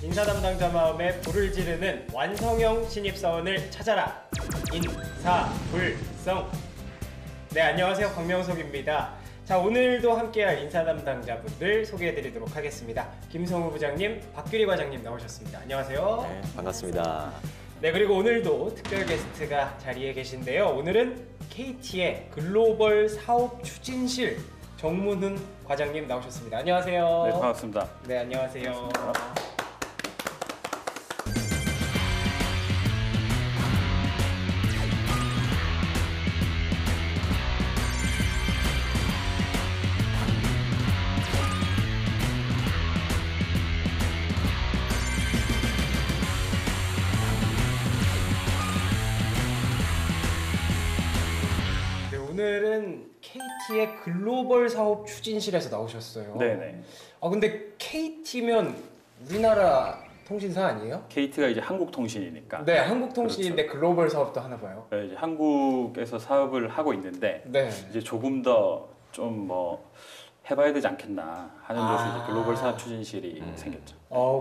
인사 담당자 마음에 불을 지르는 완성형 신입사원을 찾아라. 인사불성. 네, 안녕하세요. 박명석입니다. 자, 오늘도 함께할 인사 담당자분들 소개해드리도록 하겠습니다. 김성우 부장님, 박규리 과장님 나오셨습니다. 안녕하세요. 네, 반갑습니다. 네, 그리고 오늘도 특별 게스트가 자리에 계신데요. 오늘은 KT의 글로벌 사업 추진실 정문훈 과장님 나오셨습니다. 안녕하세요. 네, 반갑습니다. 네, 안녕하세요. 오늘은 KT의 글로벌 사업 추진실에서 나오셨어요. 네네. 아, 근데 KT면 우리나라 통신사 아니에요? KT가 이제 한국통신이니까. 네, 한국통신인데 그렇죠. 글로벌 사업도 하나 봐요. 네, 이제 한국에서 사업을 하고 있는데 네. 이제 조금 더 좀 뭐 해봐야 되지 않겠나 하는 데서 이제 글로벌 사업 추진실이 생겼죠.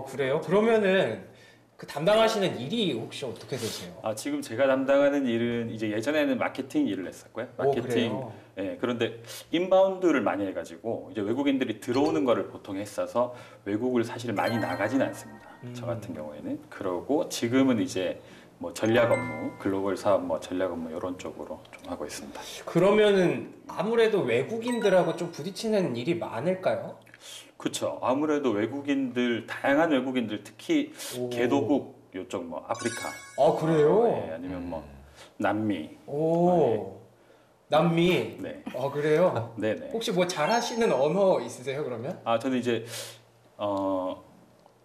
그래요? 그러면은 그 담당하시는 일이 혹시 어떻게 되세요? 아, 지금 제가 담당하는 일은 이제 예전에는 마케팅 일을 했었고요. 마케팅. 그래요? 예, 그런데 인바운드를 많이 해가지고 이제 외국인들이 들어오는 거를 보통 했어서 외국을 사실 많이 나가지는 않습니다. 저 같은 경우에는. 그러고 지금은 이제 뭐 전략 업무, 글로벌 사업 뭐 전략 업무 이런 쪽으로 좀 하고 있습니다. 그러면은 아무래도 외국인들하고 좀 부딪히는 일이 많을까요? 그렇죠. 아무래도 외국인들, 다양한 외국인들, 특히 개도국 요쪽 뭐 아프리카. 아, 그래요? 예, 아니면 뭐 남미. 남미. 네. 아, 그래요? 네네. 혹시 뭐 잘하시는 언어 있으세요, 그러면? 아, 저는 이제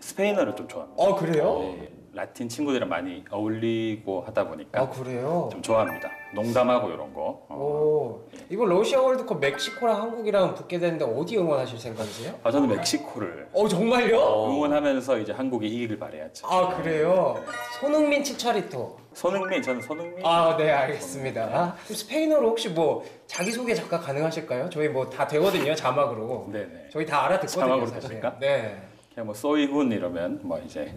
스페인어를 좀 좋아합니다. 아, 그래요? 네, 라틴 친구들이랑 많이 어울리고 하다 보니까 아, 그래요? 좀 좋아합니다. 농담하고 이런 거. 이번 러시아 월드컵 멕시코랑 한국이랑 붙게 되는데 어디 응원하실 생각이세요? 아, 저는 멕시코를 정말요? 응원하면서 이제 한국이 이기길 바라야죠. 아, 그래요? 손흥민 치차리토. 저는 손흥민. 아, 네, 알겠습니다. 그럼 스페인어로 혹시 뭐 자기소개 잠깐 가능하실까요? 저희 뭐 다 되거든요, 자막으로. 네네. 저희 다 알아듣거든요, 자막으로 사실. 됩니까? 네. 그냥 뭐 소이훈 이러면 뭐 이제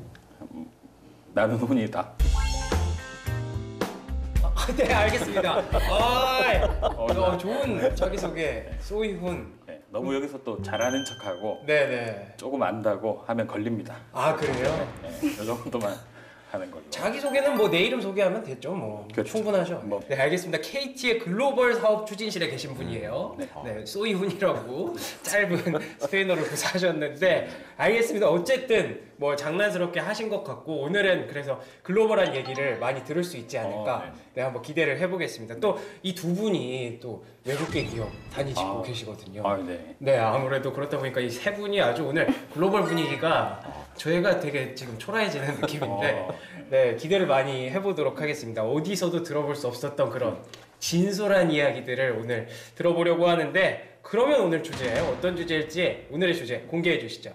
나는 훈이다. 네, 알겠습니다. 좋은 자기소개. 소이훈. 네, 너무 여기서 또 잘하는 척하고 네네. 조금 안다고 하면 걸립니다. 아, 그래요? 네, 이 정도만 하는 걸로. 자기소개는 뭐 내 이름 소개하면 됐죠, 뭐. 그렇죠. 충분하죠. 뭐. 네, 알겠습니다. KT의 글로벌 사업 추진실에 계신 분이에요. 네. 소이훈이라고 짧은 스페인어를 구사하셨는데, 알겠습니다. 어쨌든 뭐 장난스럽게 하신 것 같고, 오늘은 그래서 글로벌한 얘기를 많이 들을 수 있지 않을까. 네, 한번 기대를 해보겠습니다. 또 이 두 분이 또 외국계 기업 다니시고 계시거든요. 네. 네, 아무래도 그렇다 보니까 이 세 분이 아주 오늘 글로벌 분위기가 저희가 되게 지금 초라해지는 느낌인데 네, 기대를 많이 해보도록 하겠습니다. 어디서도 들어볼 수 없었던 그런 진솔한 이야기들을 오늘 들어보려고 하는데, 그러면 오늘 주제 어떤 주제일지 오늘의 주제 공개해 주시죠.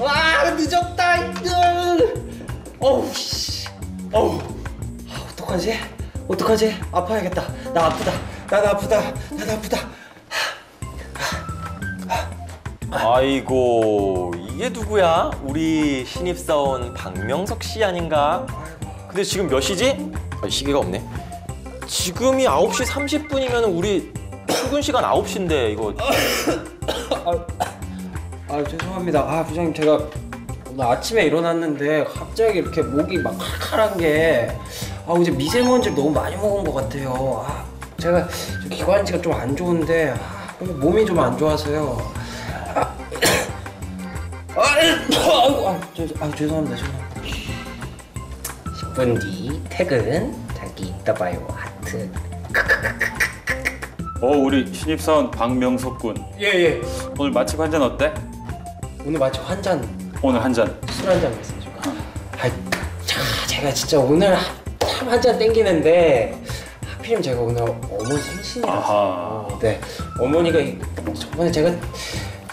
와, 늦었다. 어떡하지? 아파야겠다. 나 아프다. 아이고, 이게 누구야? 우리 신입사원 박명석 씨 아닌가? 근데 지금 몇 시지? 시계가 없네. 지금이 9시 30분이면 우리 출근 시간 9시인데 이거. 죄송합니다. 부장님, 제가 오늘 아침에 일어났는데 갑자기 이렇게 목이 막 칼칼한 게 이제 미세먼지를 너무 많이 먹은 것 같아요. 제가 기관지가 좀 안 좋은데 몸이 좀 안 좋아서요. 죄송합니다. 10분 뒤 퇴근. 자기 이따 봐요. 하트. 우리 신입사원 박명석 군. 예. 오늘 맛집 한 잔 어때? 오늘 마침 오늘 한 잔. 술 한 잔 마시죠. 제가 진짜 오늘 참 한 잔 땡기는데 하필이면 제가 오늘 어머니 생신이라서. 네, 어머니가 저번에 제가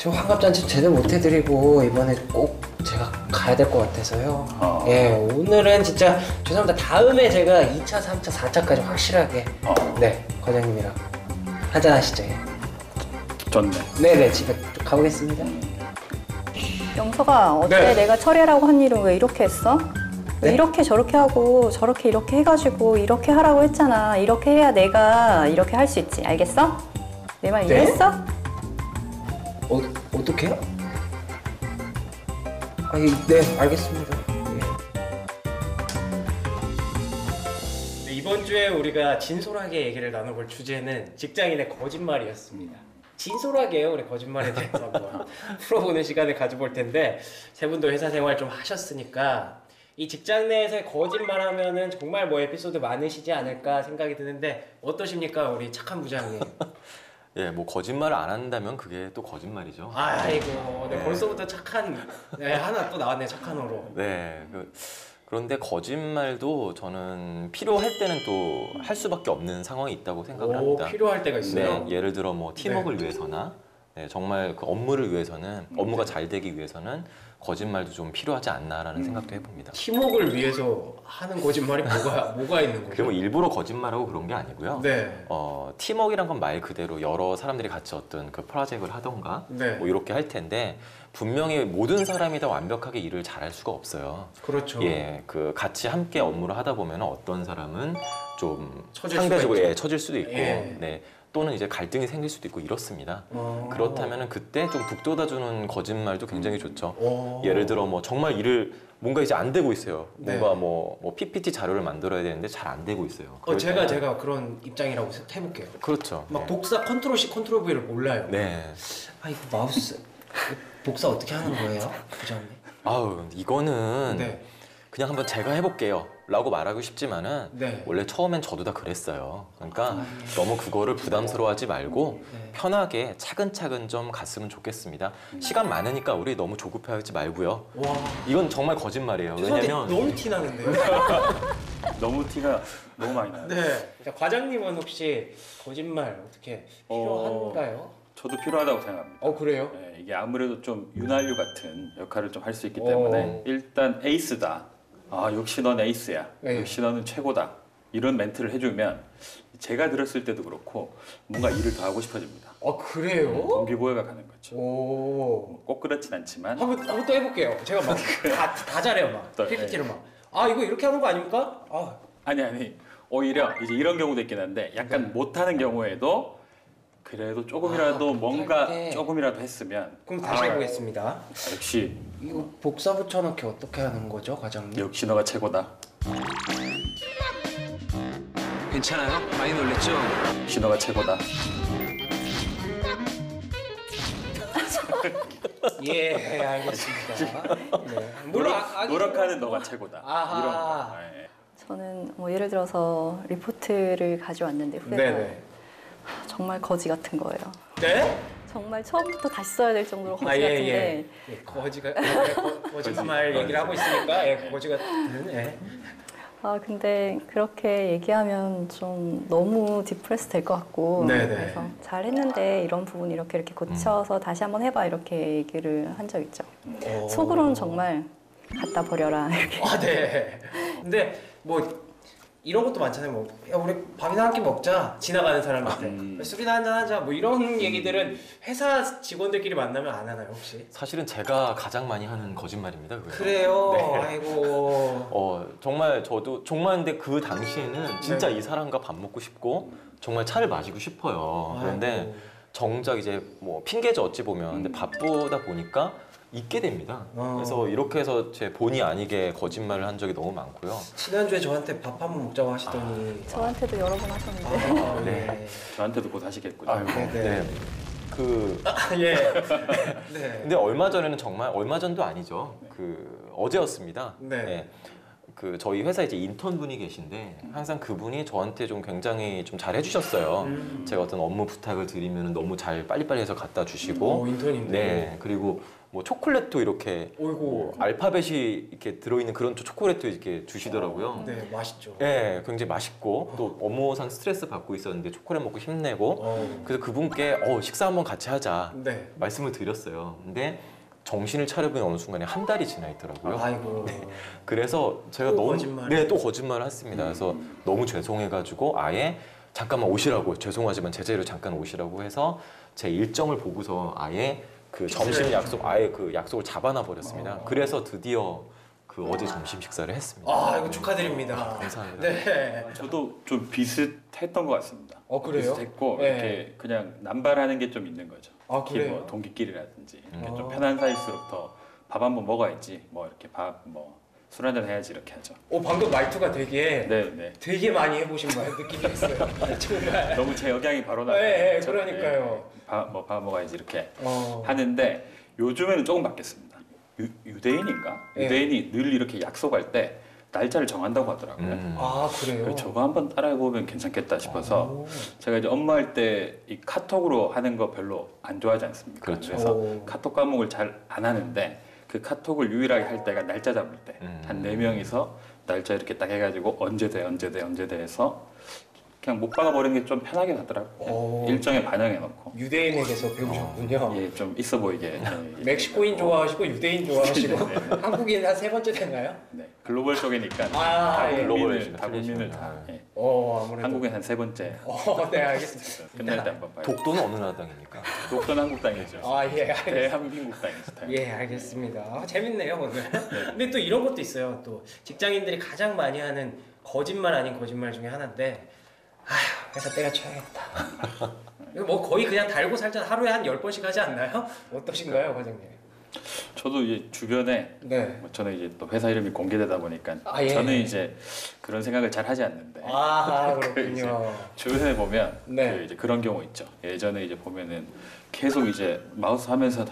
저 환갑잔치 제대로 못 해드리고 이번에 꼭 제가 가야 될 것 같아서요. 예, 오늘은 진짜 죄송합니다. 다음에 제가 2차, 3차, 4차까지 확실하게 네, 과장님이랑 한잔 하시죠. 예. 좋네. 네네, 집에 좀 가보겠습니다. 영서가 어때? 네. 내가 처리하라고 한 일은 왜 이렇게 했어? 왜 네? 이렇게 저렇게 하고 저렇게 이렇게 해가지고 이렇게 하라고 했잖아. 이렇게 해야 내가 이렇게 할 수 있지. 알겠어? 내 말 네? 이해했어? 어떡해요? 아니, 네, 알겠습니다. 네, 이번 주에 우리가 진솔하게 얘기를 나눠볼 주제는 직장인의 거짓말이었습니다. 진솔하게요, 우리 거짓말에 대해서 한번 풀어보는 시간을 가져볼 텐데 세 분도 회사 생활 좀 하셨으니까 이 직장 내에서의 거짓말하면은 정말 뭐 에피소드 많으시지 않을까 생각이 드는데 어떠십니까, 우리 착한 부장님? 예, 뭐 거짓말을 안 한다면 그게 또 거짓말이죠. 아이고, 네, 벌써부터 착한 하나 또 나왔네, 착한 어로. 네, 그런데 거짓말도 저는 필요할 때는 또 할 수밖에 없는 상황이 있다고 생각을 합니다. 필요할 때가 있어요. 네, 예를 들어 뭐 팀워크를 위해서나 네, 정말 그 업무를 위해서는 업무가 잘 되기 위해서는 거짓말도 좀 필요하지 않나라는 생각도 해봅니다. 팀워크를 위해서 하는 거짓말이 뭐가 있는 거죠? 그게 뭐 일부러 거짓말하고 그런 게 아니고요. 네. 팀워크란 건 말 그대로 여러 사람들이 같이 어떤 그 프로젝트를 하던가 네. 뭐 이렇게 할 텐데 분명히 모든 사람이 다 완벽하게 일을 잘할 수가 없어요. 그렇죠. 예, 그 같이 함께 업무를 하다 보면 어떤 사람은 좀 처질 상대적으로 수가 있죠. 처질 수도 있고, 예. 네, 또는 이제 갈등이 생길 수도 있고 이렇습니다. 어. 그렇다면은 그때 좀 북돋아주는 거짓말도 굉장히 좋죠. 오. 예를 들어 뭐 정말 일을 뭔가 이제 안 되고 있어요. 네. 뭔가 뭐 PPT 자료를 만들어야 되는데 잘 안 되고 있어요. 그럴 때는 제가 그런 입장이라고 해볼게요. 그렇죠. 막 네. 복사 컨트롤 C 컨트롤 V를 몰라요. 네. 아, 이거 마우스 복사 어떻게 하는 거예요, 부장님? 아우 이거는 네. 그냥 한번 제가 해볼게요 라고 말하고 싶지만은 네. 원래 처음엔 저도 다 그랬어요. 그러니까 너무 그거를 부담스러워하지 말고 네. 편하게 차근차근 좀 갔으면 좋겠습니다. 시간 많으니까 우리 너무 조급해하지 말고요. 와. 이건 정말 거짓말이에요. 죄송한데 왜냐면 너무 티 나는데요. 너무 티가 너무 많이 나요. 네. 자, 과장님은 혹시 거짓말 어떻게 필요한가요? 저도 필요하다고 생각합니다. 그래요? 네, 이게 아무래도 좀 윤활유 같은 역할을 좀 할 수 있기 때문에 일단 에이스다. 아 역시 넌 에이스야. 네. 역시 너는 최고다. 이런 멘트를 해주면 제가 들었을 때도 그렇고 뭔가 일을 더 하고 싶어집니다. 그래요? 동기부여가 가는 거죠. 오. 꼭 그렇진 않지만 한번 또 해볼게요. 제가 막 다 잘해요, 막 또, PPT를 막. 이거 이렇게 하는 거 아닙니까? 아니 오히려 이제 이런 경우도 있긴 한데 약간 네. 못하는 경우에도 그래도 조금이라도 뭔가 못할 때. 조금이라도 했으면 그럼 다시 해보겠습니다. 역시 이거 복사 붙여넣기 어떻게 하는 거죠, 과장님? 역시 너가 최고다. 괜찮아요? 많이 놀랬죠? 역시 너가 최고다. 예, 알겠습니다. 네. 물론 노력하는 너가 최고다. 아하. 이런 거. 네. 저는 뭐 예를 들어서 리포트를 가져왔는데 후배가 네네. 정말 거지 같은 거예요. 네? 정말 처음부터 다시 써야 될 정도로 거지 예, 같은데 예. 거짓말 얘기를 하고 있으니까 거지 같은. 예. 근데 그렇게 얘기하면 좀 너무 디프레스 될 것 같고 네네. 그래서 잘했는데 이런 부분 이렇게 고쳐서 다시 한번 해봐 이렇게 얘기를 한 적 있죠. 속으로는 정말 갖다 버려라 이렇게. 네. 근데 뭐 이런 것도 많잖아요. 뭐 야, 우리 밥이나 한 끼 먹자. 지나가는 사람한테 술이나 한잔 하자. 뭐 이런 얘기들은 회사 직원들끼리 만나면 안 하나요, 혹시? 사실은 제가 가장 많이 하는 거짓말입니다. 그거요. 그래요. 네. 아이고. 정말 저도 정말 근데 그 당시에는 진짜 네. 이 사람과 밥 먹고 싶고 정말 차를 마시고 싶어요. 그런데 아이고. 정작 이제 뭐 핑계죠 어찌 보면 근데 바쁘다 보니까 잊게 됩니다. 그래서 이렇게 해서 제 본의 아니게 거짓말을 한 적이 너무 많고요. 지난주에 저한테 밥 한번 먹자고 하시더니 저한테도 여러 번 하셨는데 네. 저한테도 곧 하시겠군요. 아이고, 네. 네. 예. 네. 근데 얼마 전에는 정말 얼마 전도 아니죠. 어제였습니다. 네. 그 저희 회사에 이제 인턴 분이 계신데 항상 그분이 저한테 좀 굉장히 좀 잘 해주셨어요. 제가 어떤 업무 부탁을 드리면 너무 잘 빨리빨리 해서 갖다 주시고 인턴인데. 네 그리고 뭐 초콜릿도 이렇게 어이구. 뭐 알파벳이 이렇게 들어있는 그런 초콜릿도 이렇게 주시더라고요. 네, 맛있죠. 예, 굉장히 맛있고 또 업무상 스트레스 받고 있었는데 초콜릿 먹고 힘내고 그래서 그분께 식사 한번 같이 하자 네. 말씀을 드렸어요. 근데 정신을 차려보니 어느 순간에 한 달이 지나 있더라고요. 아이고. 그래서 제가 또 너무 거짓말. 네, 또 거짓말을 했습니다. 그래서 너무 죄송해가지고 아예 잠깐만 오시라고 죄송하지만 제자리로 잠깐 오시라고 해서 제 일정을 보고서 아예 그 점심 약속 아예 그 약속을 잡아놔 버렸습니다. 그래서 드디어 그 어제 점심 식사를 했습니다. 아, 이거 축하드립니다. 감사합니다. 네. 저도 좀 비슷했던 것 같습니다. 그래요? 비슷했고 네. 이렇게 그냥 남발하는 게 좀 있는 거죠. 아, 특히 그래요? 뭐 동기끼리라든지 이렇게 아. 좀 편한 사이일수록 더 밥 한번 먹어야지. 뭐 이렇게 술 한잔 해야지 이렇게 하죠. 방금 말투가 되게 네. 되게 많이 해보신 느낌이었어요. 정말. 너무 제 역량이 바로 나가요. 네, 그러니까요. 밥 먹어야지 이렇게 어. 하는데 요즘에는 조금 바뀌었습니다. 유대인인가? 네. 유대인이 늘 이렇게 약속할 때 날짜를 정한다고 하더라고요. 아, 그래요? 그래서 저거 한번 따라해보면 괜찮겠다 싶어서 제가 이제 업무할 때 이 카톡으로 하는 거 별로 안 좋아하지 않습니까? 그렇죠. 그래서 오. 카톡 과목을 잘 안 하는데 그 카톡을 유일하게 할 때가 날짜 잡을 때 한 4명이서 날짜 이렇게 딱 해가지고 언제 돼 해서 그냥 못 박아버리는 게 좀 편하게 하더라고요. 오. 일정에 반영해놓고 유대인에게서 배우셨군요. 예, 좀 있어 보이게. 멕시코인 좋아하시고 유대인 좋아하시고 한국인 한 3번째 됐나요? 네, 글로벌 쪽이니까 아, 예. 글로벌이시네, 다 국민을 틀리시네. 다. 예. 아무래도. 한국인 한 3번째. 네, 알겠습니다. 끝날 때 한번 봐요. 독도는 어느 나라당입니까? 독도는 한국당이죠. 예, 알겠습니다. 대한민국당이죠. 예, 알겠습니다. 재밌네요, 오늘. 근데 또 이런 것도 있어요. 또 직장인들이 가장 많이 하는 거짓말 아닌 거짓말 중에 하나인데, 회사 때려쳐야겠다. 이거 뭐 거의 그냥 달고 살자 하루에 한 10번씩 하지 않나요? 어떠신가요, 과장님? 저도 이제 주변에 네. 뭐 저는 이제 또 회사 이름이 공개되다 보니까 예. 저는 이제 그런 생각을 잘 하지 않는데 그렇군요. 주변에 보면 네. 이제 그런 경우 있죠. 예전에 이제 보면은 계속 이제 마우스 하면서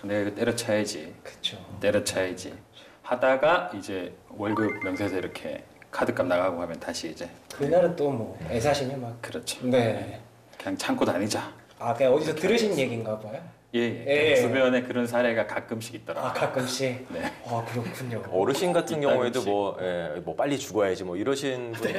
내가 이거 때려쳐야지, 그쵸. 때려쳐야지 하다가 이제 월급 명세서 이렇게 카드값 나가고 하면 다시 이제 그날은 또 뭐 애사심이 막. 그렇죠. 네. 그냥 참고 다니자. 그냥 어디서 들으신 얘기인가 봐요? 예. 주변에 그런 사례가 가끔씩 있더라고요. 가끔씩. 네. 그렇군요. 어르신 같은 경우에도 이따금씩. 뭐 빨리 죽어야지 뭐 이러신 분들이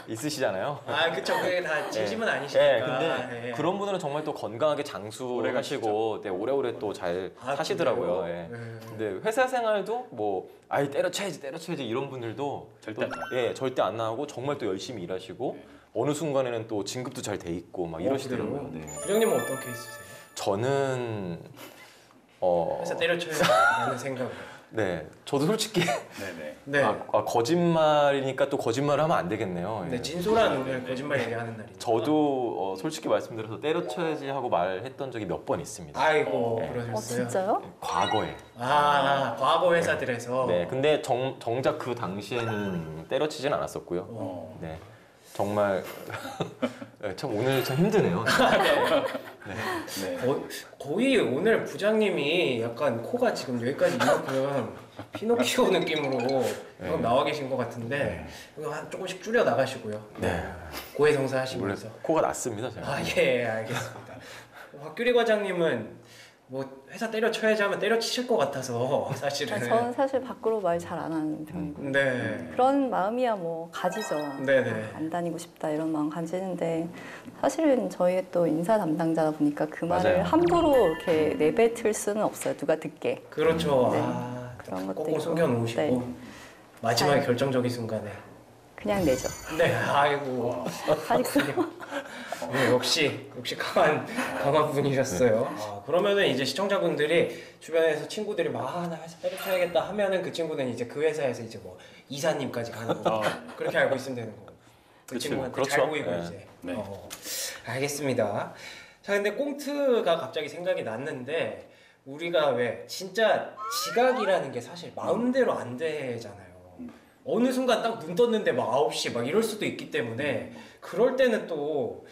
있으시잖아요. 그쵸. 그게 다 진심은 네, 아니시니까. 근데 네. 그런 분들은 정말 또 건강하게 장수하시고 네, 오래오래 또 잘 사시더라고요. 그래요? 예. 네. 근데 회사 생활도 뭐 때려쳐야지 이런 분들도 절대 또, 안 나와요. 예, 절대 안 나오고 정말 또 열심히 일하시고 어느 순간에는 또 진급도 잘 돼 있고 막 이러시더라고요. 네. 부장님은 어떤 케이스세요? 저는 회사 때려쳐야겠다는 생각. 네, 저도 솔직히 네네. 네. 거짓말이니까 또 거짓말을 하면 안 되겠네요. 네, 예. 진솔한 오늘 거짓말 얘기하는 날이죠. 저도 솔직히 말씀드려서 때려쳐야지 하고 말했던 적이 몇 번 있습니다. 아이고, 네. 그러셨어요? 진짜요? 과거에. 과거 회사들에서. 네, 근데 정작 그 당시에는 때려치진 않았었고요. 네, 정말 네, 참 오늘 참 힘드네요. 네. 거의 오늘 부장님이 약간 코가 지금 여기까지 이만큼 피노키오 느낌으로 나와 계신 것 같은데 이거 조금씩 줄여 나가시고요. 네. 고해성사 원래 하시면서. 코가 났습니다. 제가. 예, 알겠습니다. 박규리 과장님은 뭐 회사 때려쳐야지 하면 때려치실 것 같아서 사실은. 저는 사실 밖으로 말 잘 안 하는 편이고 네. 그런 마음이야 뭐 가지죠. 네네. 안 다니고 싶다 이런 마음 가지는데 사실은 저희 또 인사 담당자다 보니까 그 말을 맞아요. 함부로 이렇게 내뱉을 수는 없어요. 누가 듣게. 그렇죠. 네. 그런 것도 꼭꼭 있고. 숨겨놓으시고 네. 마지막에 잘. 결정적인 순간에. 그냥 내죠. 네, 아이고. 사직서요. 역시 강한 분이셨어요. 그러면은 이제 시청자분들이 주변에서 친구들이 막 나 회사 때려쳐야겠다 하면은 그 친구는 이제 그 회사에서 이제 뭐 이사님까지 가는 거 그렇게 알고 있으면 되는 거고. 그 그치, 친구한테 잘 그렇죠. 보이고 네. 이제. 네. 알겠습니다. 자, 근데 꽁트가 갑자기 생각이 났는데 우리가 왜 진짜 지각이라는 게 사실 마음대로 안 되잖아요. 어느 순간 딱 눈 떴는데 막 9시 막 이럴 수도 있기 때문에 그럴 때는 또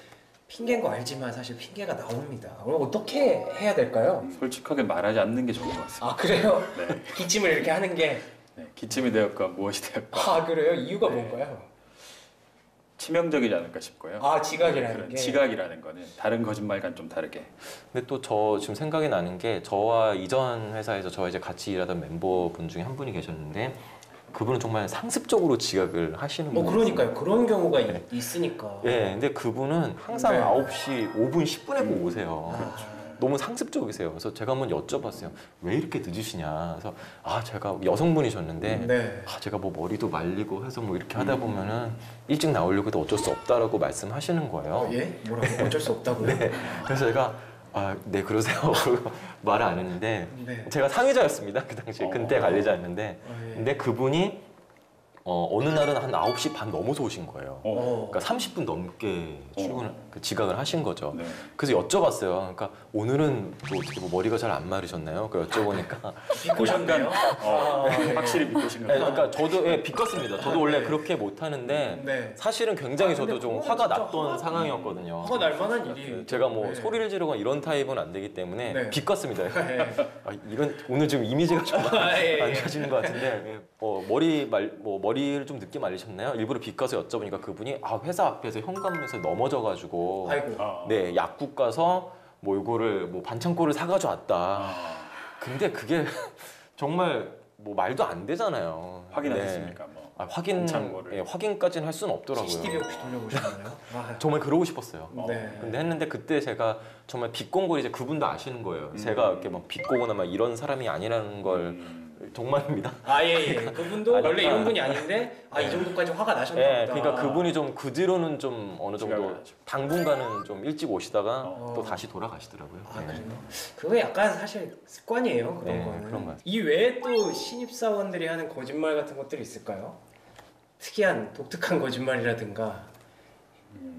핑계인 거 알지만 사실 핑계가 나옵니다. 그럼 어떻게 해야 될까요? 솔직하게 말하지 않는 게 좋은 것 같습니다. 그래요? 네. 기침을 이렇게 하는 게 네. 기침이 되었건 무엇이 되었건 그래요? 이유가 뭔가요? 치명적이지 않을까 싶고요. 아, 지각이라는 그런 게. 지각이라는 거는 다른 거짓말과는 좀 다르게. 근데 또 저 지금 생각이 나는 게 저와 이전 회사에서 저와 이제 같이 일하던 member분 중에 한 분이 계셨는데 그분은 정말 상습적으로 지각을 하시는 분이에요. 그러니까요. 그런 경우가 있으니까. 예, 근데 그분은 항상 네. 9시 5분 10분에 꼭 오세요. 너무 상습적이세요. 그래서 제가 한번 여쭤봤어요. 왜 이렇게 늦으시냐. 그래서 아 제가 여성분이셨는데 네. 아 제가 뭐 머리도 말리고 해서 뭐 이렇게 하다 보면은 일찍 나오려고 해도 어쩔 수 없다라고 말씀하시는 거예요. 예? 뭐라고? 어쩔 수 없다고요? 네. 그래서 제가 아, 네 그러세요. 말을 안 했는데 네. 제가 상의자였습니다. 그 당시에 근태 관리자였는데 예. 근데 그분이 어느 날은 한 9시 반 넘어서 오신 거예요. 그러니까 30분 넘게 지각을 하신 거죠. 네. 그래서 여쭤봤어요. 그러니까 오늘은 또 어떻게 뭐 머리가 잘 안 마르셨나요? 그 여쭤보니까 비꼬셨네요. 확실히 믿으신 네, 거예요. 그러니까 저도 비껐습니다. 저도 원래 그렇게 못 하는데 네. 사실은 굉장히 저도 근데 좀 그건 화가 진짜 났던 상황이었거든요. 화가 날 만한 일이. 제가 뭐 네. 소리를 지르거나 이런 타입은 안 되기 때문에 네. 비껐습니다. 네. 아, 이건 오늘 좀 이미지가 좀 예, 안 예. 좋아지는 것 같은데 머리를 좀 늦게 말리셨나요? 일부러 비껴서 여쭤보니까 그분이 아 회사 앞에서 현관문에서 넘어져가지고 아이고. 네 약국 가서 뭐 이거를 뭐 반창고를 사가지고 왔다. 근데 그게 정말 뭐 말도 안 되잖아요. 확인하셨습니까? 뭐. 아, 반창고를. 확인까지는 할 수는 없더라고요. CCTV 혹시 돌려보셨나요? 아, 정말 그러고 싶었어요. 네. 근데 했는데 그때 제가 정말 비꼰 걸 이제 그분도 아시는 거예요. 제가 이렇게 막 비꼬거나 막 이런 사람이 아니라는 걸 정말입니다. 아, 예, 예. 그분도 아니, 원래 이런 분이 아닌데, 아, 이 정도까지 화가 나셨나 네, 보다. 그러니까 그분이 좀 그 뒤로는 좀 어느 정도 지각을 하죠. 당분간은 좀 일찍 오시다가 어. 또 다시 돌아가시더라고요. 아, 네. 그래요? 그거 약간 사실 습관이에요, 그런 네, 거는. 그런 것 같아요. 이 외에 또 신입사원들이 하는 거짓말 같은 것들이 있을까요? 특이한, 독특한 거짓말이라든가.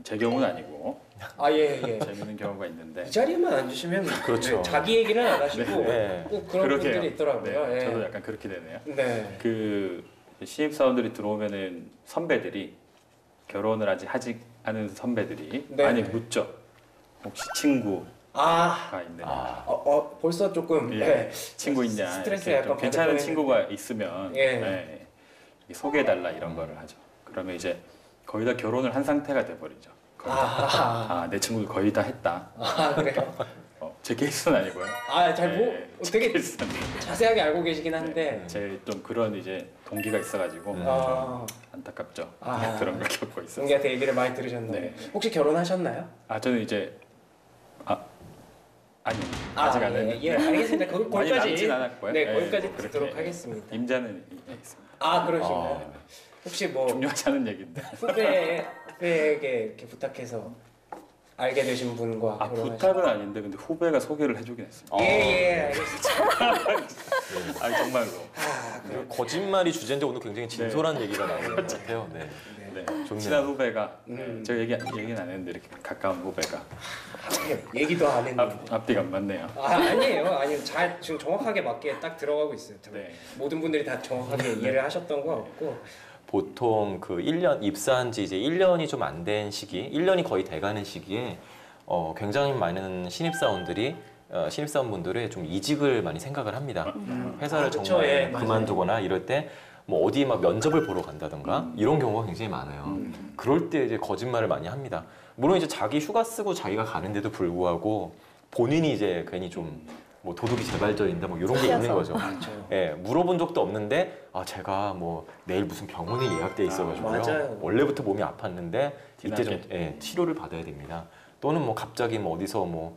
제 경우는 아니고 아, 예, 예. 재밌는 경우가 있는데 이 자리에만 앉으시면 그렇죠. 네, 자기 얘기는 안 하시고 네. 꼭 그런 그러게요. 분들이 있더라고요. 네, 예. 저도 약간 그렇게 되네요. 네. 그 신입사원들이 들어오면은 선배들이 결혼을 아직 하지 않은 선배들이 네. 많이 묻죠. 혹시 친구가 아, 있느냐, 벌써 조금 예, 네. 친구 있냐, 스트레스 이렇게 약간 좀 괜찮은 받을 친구가 있으면 예. 네, 소개해달라 이런 거를 하죠. 그러면 이제 거의 다 결혼을 한 상태가 돼버리죠. 거의 다. 내 친구도 거의 다 했다. 아, 그래요? 제 케이스는 아니고요. 아, 잘 네, 제 되게 케이스는 자세하게 알고 계시긴 한데. 제 좀 그런 이제 동기가 있어가지고 아, 안타깝죠. 아. 그런 걸 겪고 있어요. 동기한테 얘기를 많이 들으셨나요? 네. 혹시 결혼하셨나요? 저는 이제 아니 아직 안 했는데 예, 알겠습니다. 많이 거기까지. 남진 않았고요. 네, 예, 거기까지 그렇게 듣도록 하겠습니다. 임자는 있습니다. 아, 그러신가요? 혹시 뭐 중요하지 않은 얘기인데. 후배에게 이렇게 부탁해서 알게 되신 분과 결혼하신 부탁은 아닌데 근데 후배가 소개를 해주긴 했습니다. 예, 알겠습니다. 아니 정말로. 그 거짓말이 주제인데 오늘 굉장히 진솔한 얘기가 나오는 것 같아요. 네. 네. 좋네요. 친한 후배가 제가 얘기는 안 했는데 이렇게 가까운 후배가 얘기도 안 했는데. 앞뒤가 안 맞네요. 아니에요. 잘 지금 정확하게 맞게 딱 들어가고 있어요. 네. 모든 분들이 다 정확하게 이해를 하셨던 것 같고. 보통 그 1년 입사한 지 이제 1년이 좀 안 된 시기, 1년이 거의 돼가는 시기에 굉장히 많은 신입사원분들이 좀 이직을 많이 생각을 합니다. 회사를 그쵸, 정말 예, 맞아요. 그만두거나 이럴 때 뭐 어디 막 면접을 보러 간다든가 이런 경우가 굉장히 많아요. 그럴 때 이제 거짓말을 많이 합니다. 물론 이제 자기 휴가 쓰고 자기가 가는데도 불구하고 본인이 이제 괜히 좀 뭐 도둑이 재발절인다 뭐 이런 게 있는 거죠. 예, 물어본 적도 없는데 제가 뭐 내일 무슨 병원에 예약돼 있어가지고요. 맞아요. 원래부터 몸이 아팠는데 이때 좀 티나게. 치료를 받아야 됩니다. 또는 뭐 갑자기 뭐 어디서 뭐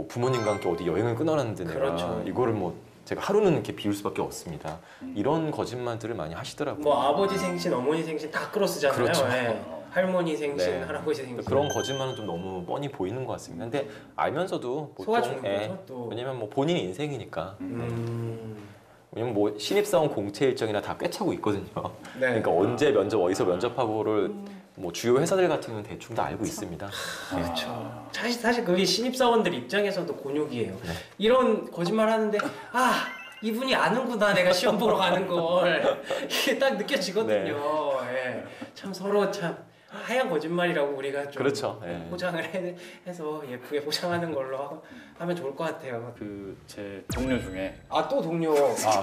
부모님과 함께 어디 여행을 끊어놨는데 내가 그렇죠. 이거를 뭐 제가 하루는 이렇게 비울 수밖에 없습니다. 이런 거짓말들을 많이 하시더라고요. 뭐 아버지 생신, 어머니 생신 다 끌어쓰잖아요. 그렇죠. 예. 할머니 생신, 네. 할아버지 생신. 그런 거짓말은 좀 너무 뻔히 보이는 것 같습니다. 근데 알면서도 보통 속아주는 거죠, 또. 왜냐면 뭐 본인 인생이니까. 음. 왜냐면 뭐 신입사원 공채 일정이나 다 꿰차고 있거든요. 네. 그러니까 언제 면접 어디서 면접하고를 뭐 주요 회사들 같은 경우는 대충 다 알고 있습니다. 그렇죠. 사실 그게 신입사원들 입장에서도 곤욕이에요. 네. 이런 거짓말 하는데 이분이 아는구나 내가 시험 보러 가는 걸 이게 딱 느껴지거든요. 예. 참 서로 참 하얀 거짓말이라고 우리가 좀 그렇죠. 예. 포장을 해서 예쁘게 포장하는 걸로 하면 좋을 것 같아요. 그 제 동료 중에 또 동료.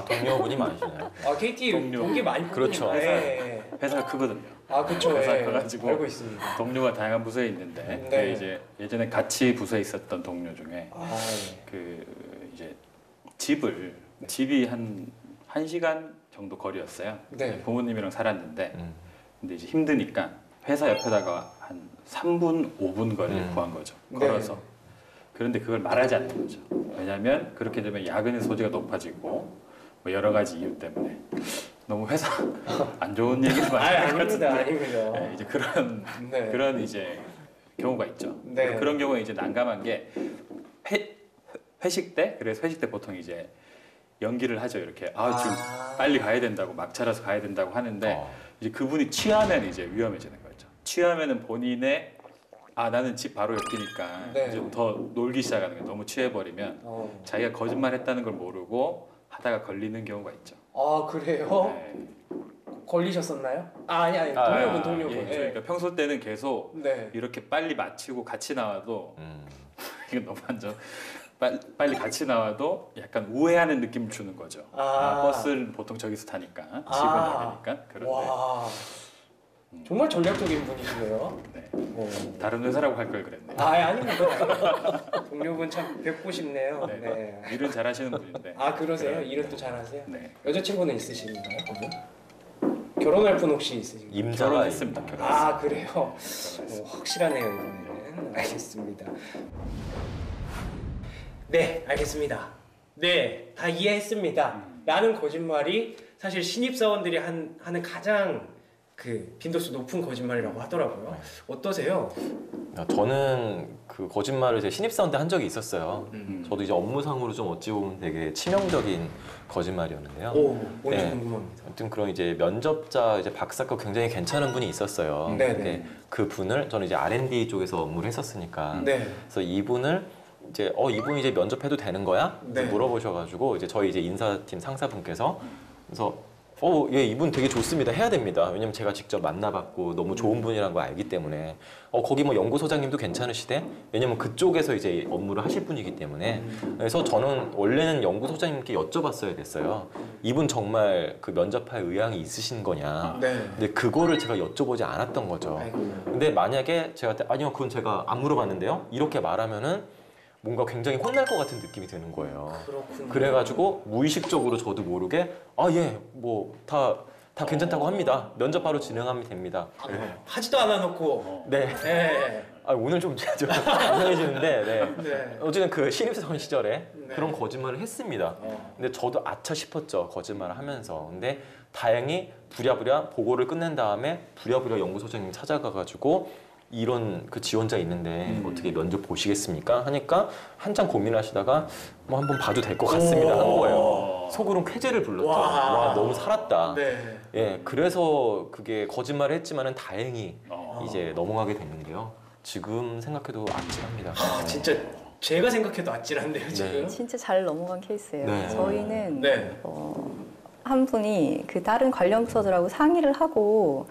동료분이 많으시네요. KT 동료. 동기 많이 그렇죠. 뽑는다. 예. 회사가 크거든요. 그렇죠. 회사 예. 커가지고 알고 있습니다. 동료가 다양한 부서에 있는데 네. 그 이제 예전에 같이 부서에 있었던 동료 중에 예. 그 이제 집이 한 1시간 정도 거리였어요. 네. 부모님이랑 살았는데 근데 이제 힘드니까 회사 옆에다가 한 3분, 5분 거리를 구한 거죠. 네. 걸어서. 그런데 그걸 말하지 않는 거죠. 왜냐하면 그렇게 되면 야근의 소지가 높아지고 뭐 여러 가지 이유 때문에 너무 회사 안 좋은 얘기를 많이 하는 것 같은데 아닙니다. 네, 이제 그런 이제 경우가 있죠. 네. 그런 경우에 이제 난감한 게 회식 때 그래서 회식 때 보통 이제 연기를 하죠. 이렇게 지금 빨리 가야 된다고 막차라서 가야 된다고 하는데 이제 그분이 취하면 이제 위험해지는 거죠. 취하면은 본인의 나는 집 바로 옆이니까 네. 이제 더 놀기 시작하는 거예요. 너무 취해버리면 자기가 거짓말했다는 걸 모르고 하다가 걸리는 경우가 있죠. 그래요? 네. 걸리셨었나요? 아니 동료분. 예, 그러니까 평소 때는 계속 네. 이렇게 빨리 마치고 같이 나와도 이건 너무 안 좋아. 빨리 같이 나와도 약간 우회하는 느낌을 주는 거죠. 버스를 보통 저기서 타니까 집은 여기니까 그런데 와. 정말 전략적인 분이시네요. 네. 다른 회사라고 할 걸 그랬네. 아닙니다. 동료분 참 뵙고 싶네요. 네. 네. 일은 잘하시는 분인데. 그러세요? 일은 또 잘하세요? 네. 여자친구는 있으신가요, 그분? 결혼할 분 혹시 있으신가요? 임자가 결혼했습니다. 결혼했습니다. 그래요? 확실하네요, 이거는. 알겠습니다. 네, 알겠습니다. 네, 다 이해했습니다. 라는 거짓말이 사실 신입사원들이 하는 가장 빈도수 높은 거짓말이라고 하더라고요. 어떠세요? 저는 그 거짓말을 제 신입사원 때 한 적이 있었어요. 저도 이제 업무상으로 좀 어찌 보면 되게 치명적인 거짓말이었는데요. 뭔지 네. 궁금합니다. 아무튼 그런 이제 면접자 이제 박사급 굉장히 괜찮은 분이 있었어요. 네네. 근데 그 분을 저는 이제 R&D 쪽에서 업무를 했었으니까. 네. 그래서 이분을 이제 이분이 이제 면접해도 되는 거야? 네. 물어보셔가지고 이제 저희 이제 인사팀 상사분께서 그래서 예, 이분 되게 좋습니다. 해야 됩니다. 왜냐면 제가 직접 만나봤고 너무 좋은 분이라는 걸 알기 때문에 거기 뭐 연구소장님도 괜찮으시대? 왜냐면 그쪽에서 이제 업무를 하실 분이기 때문에 그래서 저는 원래는 연구소장님께 여쭤봤어야 됐어요. 이분 정말 그 면접할 의향이 있으신 거냐? 네. 근데 그거를 제가 여쭤보지 않았던 거죠. 아이고. 근데 만약에 제가 아니요, 그건 제가 안 물어봤는데요. 이렇게 말하면은 뭔가 굉장히 혼날 것 같은 느낌이 드는 거예요. 그렇군요. 그래가지고 무의식적으로 저도 모르게 뭐 다 괜찮다고 합니다. 면접 바로 진행하면 됩니다. 하지도 않아놓고. 네. 네. 오늘 좀 이상해지는데, 네. 네. 어쨌든 그 신입사원 시절에 네. 그런 거짓말을 했습니다. 근데 저도 아차 싶었죠. 거짓말을 하면서. 근데 다행히 부랴부랴 보고를 끝낸 다음에 부랴부랴 연구소장님 찾아가가지고 이런 그 지원자 있는데 어떻게 면접 보시겠습니까? 하니까 한참 고민하시다가 뭐 한번 봐도 될 것 같습니다 한 거예요. 속으로는 쾌재를 불렀죠. 와, 너무 살았다. 네. 예, 그래서 그게 거짓말을 했지만은 다행히 이제 넘어가게 됐는데요. 지금 생각해도 아찔합니다. 진짜 제가 생각해도 아찔한데요, 지금. 진짜 잘 넘어간 케이스예요. 네. 저희는 네. 한 분이 다른 관련 부서들하고 상의를 하고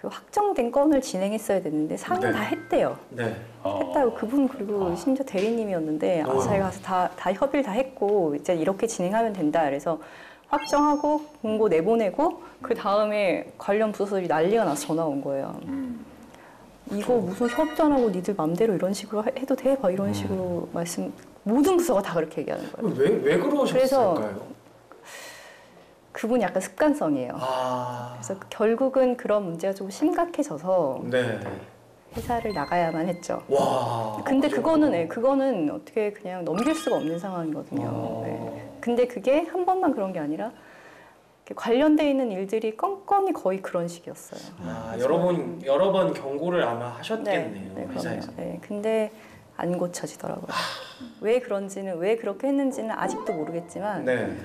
확정된 건을 진행했어야 됐는데 상의 네. 다 했대요. 네. 했다고 그분 그리고 심지어 대리님이었는데 자기가 가서 다 협의를 다 했고 이제 이렇게 진행하면 된다. 그래서 확정하고 공고 내보내고 그 다음에 관련 부서들이 난리가 나서 전화 온 거예요. 이거 무슨 협의도 안 하고 니들 맘대로 이런 식으로 해도 돼? 막 이런 식으로 모든 부서가 다 그렇게 얘기하는 거예요. 왜 그러셨을까요? 그분이 약간 습관성이에요. 그래서 결국은 그런 문제가 좀 심각해져서 네. 회사를 나가야만 했죠. 와. 근데 그거는 어떻게 그냥 넘길 수가 없는 상황이거든요. 네. 근데 그게 한 번만 그런 게 아니라 관련돼 있는 일들이 건건이 거의 그런 식이었어요. 여러 번 경고를 아마 하셨겠네요. 그럼요. 회사에서. 네, 근데 안 고쳐지더라고요. 왜 그런지는 왜 그렇게 했는지는 아직도 모르겠지만 네.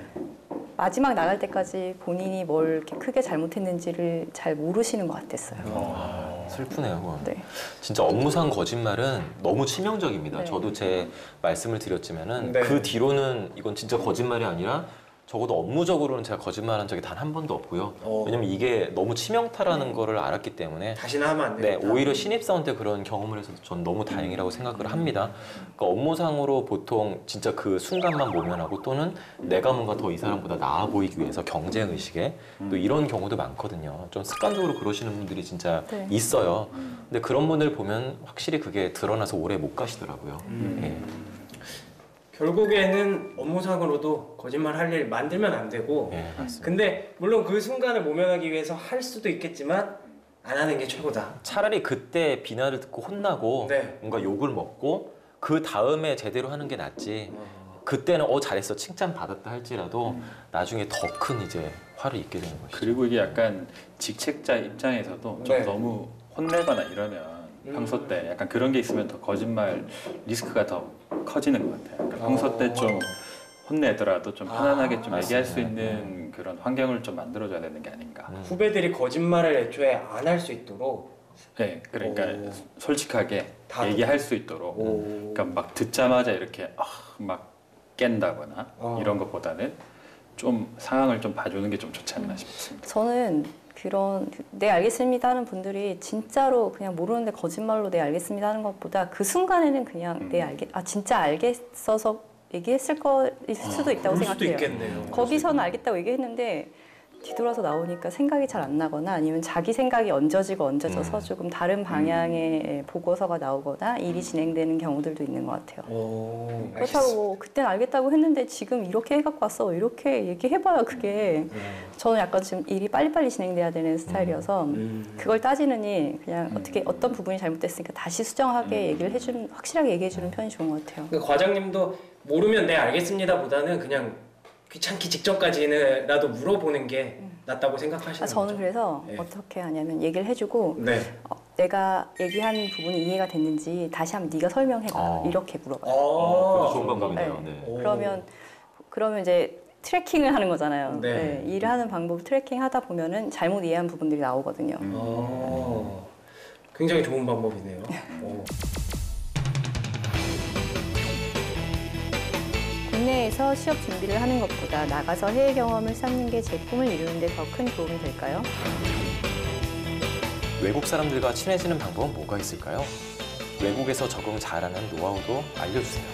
마지막 나갈 때까지 본인이 뭘 이렇게 크게 잘못했는지를 잘 모르시는 것 같았어요. 슬프네요, 그건. 네. 진짜 업무상 거짓말은 너무 치명적입니다. 네. 저도 제 말씀을 드렸지만은 네. 그 뒤로는 이건 진짜 거짓말이 아니라 적어도 업무적으로는 제가 거짓말한 적이 단 한 번도 없고요. 왜냐면 이게 너무 치명타라는 거를 알았기 때문에 다시는 하면 안 네, 되겠다. 오히려 신입사원 때 그런 경험을 해서 전 너무 다행이라고 생각을 합니다. 그러니까 업무상으로 보통 진짜 그 순간만 모면하고 또는 내가 뭔가 더 이 사람보다 나아 보이기 위해서 경쟁 의식에 또 이런 경우도 많거든요. 좀 습관적으로 그러시는 분들이 진짜 네. 있어요. 근데 그런 분들 보면 확실히 그게 드러나서 오래 못 가시더라고요. 예. 결국에는 업무상으로도 거짓말 할 일 만들면 안 되고 예, 맞습니다. 근데 물론 그 순간을 모면하기 위해서 할 수도 있겠지만 안 하는 게 최고다. 차라리 그때 비난을 듣고 혼나고 네. 뭔가 욕을 먹고 그 다음에 제대로 하는 게 낫지. 그때는 잘했어 칭찬 받았다 할지라도 나중에 더 큰 이제 화를 입게 되는 것이죠. 그리고 이게 약간 직책자 입장에서도 좀 네. 너무 혼내거나 이러면 평소 때 약간 그런 게 있으면 더 거짓말 리스크가 더 커지는 것 같아요. 그러니까 평소 때 좀 혼내더라도 좀 편안하게 좀 얘기할 수 맞습니다. 있는 그런 환경을 좀 만들어줘야 되는 게 아닌가. 후배들이 거짓말을 애초에 안 할 수 있도록 네, 그러니까 오. 솔직하게 다 얘기할 수 있도록. 오. 그러니까 막 듣자마자 이렇게 막 깬다거나 이런 것보다는 좀 상황을 좀 봐주는 게 좀 좋지 않나 싶습니다. 저는 그런 네 알겠습니다 하는 분들이 진짜로 그냥 모르는데 거짓말로 네 알겠습니다 하는 것보다 그 순간에는 그냥 진짜 알겠어서 얘기했을 거일 수도 있다고 그럴 수도 생각해요. 있겠네요. 거기서는 알겠다고 얘기했는데 뒤돌아서 나오니까 생각이 잘 안 나거나 아니면 자기 생각이 얹어져서 조금 다른 방향의 보고서가 나오거나 일이 진행되는 경우들도 있는 것 같아요. 오, 그렇다고 뭐 그땐 알겠다고 했는데 지금 이렇게 해갖고 왔어 이렇게 얘기해봐야 그게 저는 약간 지금 일이 빨리빨리 진행돼야 되는 스타일이어서 그걸 따지느니 그냥 어떻게 어떤 부분이 잘못됐으니까 다시 수정하게 얘기를 해주는 확실하게 얘기해주는 편이 좋은 것 같아요. 그 과장님도 모르면 네 알겠습니다보다는 그냥 귀찮기 직전까지라도 물어보는 게 낫다고 생각하시는 저는 거죠? 그래서 네. 어떻게 하냐면 얘기를 해주고 네. 내가 얘기한 부분이 이해가 됐는지 다시 한번 네가 설명해봐 이렇게 물어봐요. 어. 좋은 방법이네요. 네. 네. 오. 그러면 이제 트래킹을 하는 거잖아요. 네. 네, 일을 하는 방법 트래킹 하다 보면은 잘못 이해한 부분들이 나오거든요. 굉장히 좋은 방법이네요. 오. 국내에서 취업 준비를 하는 것보다 나가서 해외 경험을 쌓는 게 제 꿈을 이루는 데 더 큰 도움이 될까요? 외국 사람들과 친해지는 방법은 뭐가 있을까요? 외국에서 적응 잘하는 노하우도 알려주세요.